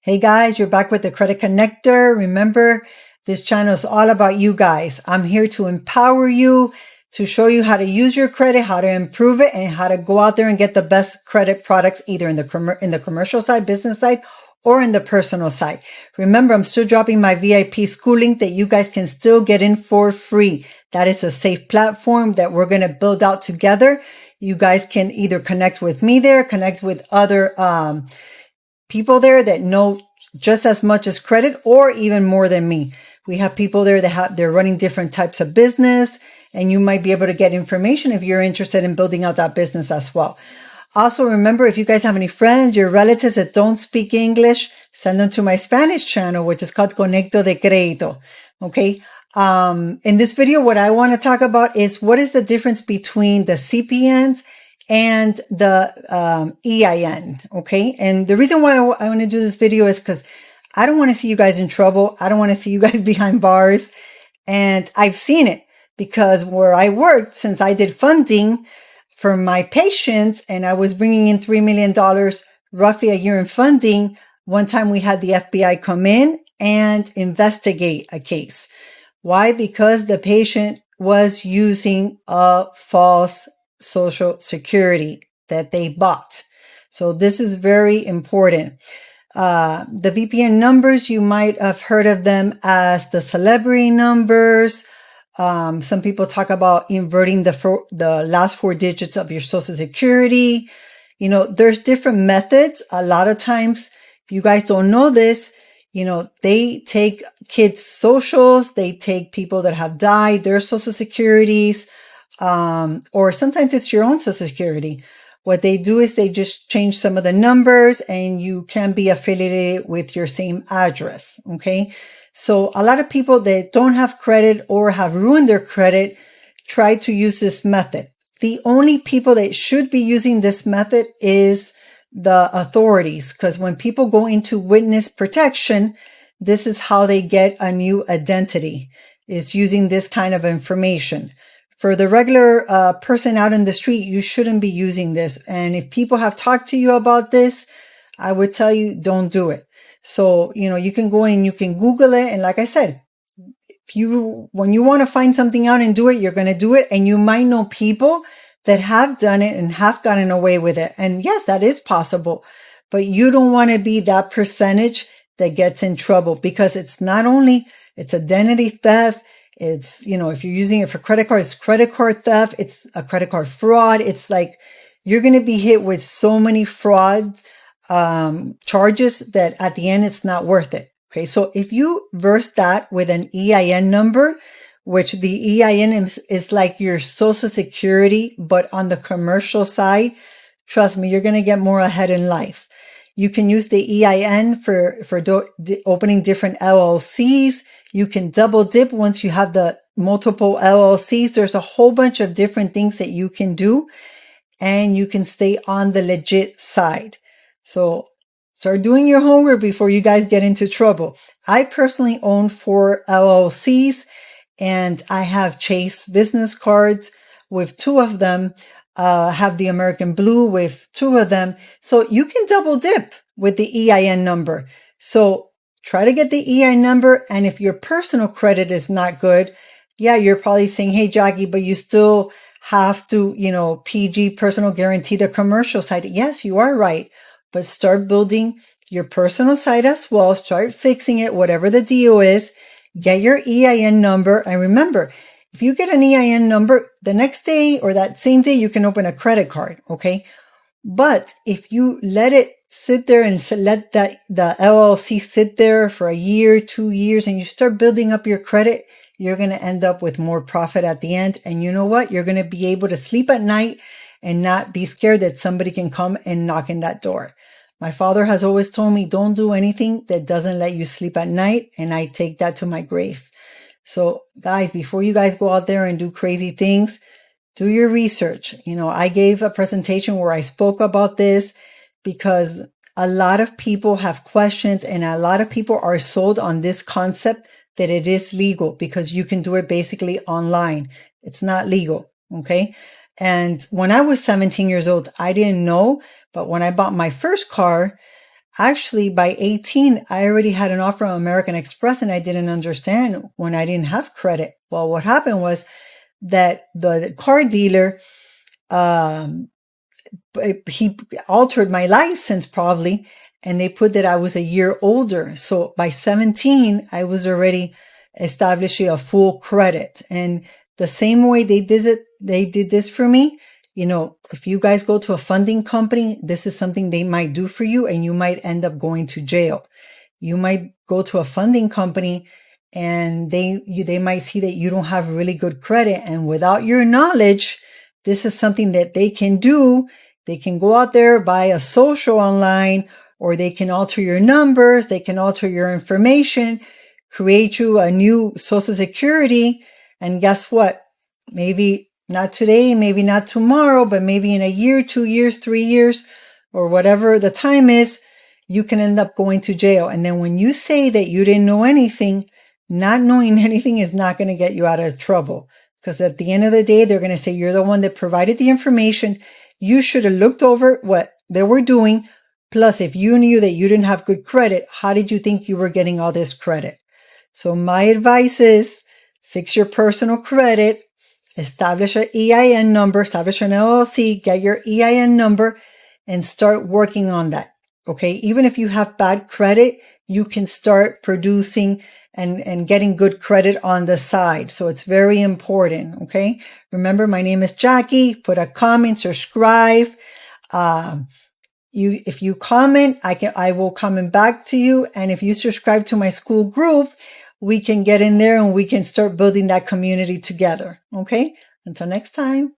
Hey guys, you're back with the Credit Connector. Remember, this channel is all about you guys. I'm here to empower you, to show you how to use your credit, how to improve it, and how to go out there and get the best credit products either in the commercial side, business side, or in the personal side. Remember, I'm still dropping my VIP schooling that you guys can still get in for free. That is a safe platform that we're going to build out together. You guys can either connect with me there, connect with other people there that know just as much as credit or even more than me. We have people there that they're running different types of business, and you might be able to get information if you're interested in building out that business as well. Also, remember, if you guys have any friends, your relatives that don't speak English, send them to my Spanish channel, which is called Conecto de Crédito. Okay. In this video, what I want to talk about is what is the difference between the CPNs and the EIN. Okay. And the reason why I want to do this video is because I don't want to see you guys in trouble. I don't want to see you guys behind bars. And I've seen it because where I worked, since I did funding for my patients and I was bringing in $3 million roughly a year in funding, one time we had the FBI come in and investigate a case. Why? Because the patient was using a false Social Security that they bought. So this is very important. The VPN numbers, you might have heard of them as the celebrity numbers. Some people talk about inverting the last 4 digits of your Social Security. You know, there's different methods. A lot of times, if you guys don't know this, you know, they take kids' socials, they take people that have died, their Social Securities, or sometimes it's your own Social Security. What they do is they just change some of the numbers and you can be affiliated with your same address. Okay. So a lot of people that don't have credit or have ruined their credit try to use this method. The only people that should be using this method is the authorities, because when people go into witness protection, this is how they get a new identity, is using this kind of information. For the regular person out in the street, you shouldn't be using this. And if people have talked to you about this, I would tell you, don't do it. So, you know, you can go in, you can Google it. And like I said, when you want to find something out and do it, you're going to do it. And you might know people that have done it and have gotten away with it. And yes, that is possible, but you don't want to be that percentage that gets in trouble, because it's not only, it's identity theft. It's, you know, if you're using it for credit cards, it's credit card theft. It's a credit card fraud. It's like, you're going to be hit with so many fraud, charges that at the end, it's not worth it. Okay. So if you verse that with an EIN number, which the EIN is like your Social Security, but on the commercial side, trust me, you're going to get more ahead in life. You can use the EIN for opening different LLCs. You can double dip once you have the multiple LLCs. There's a whole bunch of different things that you can do, and you can stay on the legit side. So start doing your homework before you guys get into trouble. I personally own 4 LLCs. And I have Chase business cards with 2 of them, have the American Blue with 2 of them. So you can double dip with the EIN number. So try to get the EIN number. And if your personal credit is not good, yeah, you're probably saying, hey, Jackie, but you still have to, you know, PG, personal guarantee, the commercial side. Yes, you are right. But start building your personal side as well. Start fixing it, whatever the deal is. Get your EIN number. And remember, if you get an EIN number, the next day or that same day, you can open a credit card. Okay. But if you let it sit there and let the LLC sit there for a year, 2 years, and you start building up your credit, you're going to end up with more profit at the end. And you know what? You're going to be able to sleep at night and not be scared that somebody can come and knock in that door. My father has always told me, don't do anything that doesn't let you sleep at night. And I take that to my grave. So guys, before you guys go out there and do crazy things, do your research. You know, I gave a presentation where I spoke about this because a lot of people have questions and a lot of people are sold on this concept that it is legal because you can do it basically online. It's not legal. Okay. And when I was 17 years old, I didn't know. But when I bought my first car, Actually, by 18, I already had an offer on American Express and I didn't understand when I didn't have credit. Well, what happened was that the car dealer, he altered my license probably, and they put that I was a year older. So by 17, I was already establishing a full credit. And the same way they did this for me. You know, if you guys go to a funding company, this is something they might do for you, and you might end up going to jail. You might go to a funding company and they might see that you don't have really good credit. And without your knowledge, this is something that they can do. They can go out there, buy a social online, or they can alter your numbers. They can alter your information, create you a new social security. And guess what? Maybe not today, maybe not tomorrow, but maybe in a year, 2 years, 3 years, or whatever the time is, you can end up going to jail. And then when you say that you didn't know anything, not knowing anything is not going to get you out of trouble. Because at the end of the day, they're going to say you're the one that provided the information. You should have looked over what they were doing. Plus, if you knew that you didn't have good credit, how did you think you were getting all this credit? So my advice is fix your personal credit, establish an EIN number, establish an LLC, get your EIN number, and start working on that. Okay. Even if you have bad credit, you can start producing and getting good credit on the side. So it's very important. Okay. Remember, my name is Jackie. Put a comment, subscribe. If you comment, I will comment back to you. And if you subscribe to my school group, we can get in there and we can start building that community together. Okay. Until next time.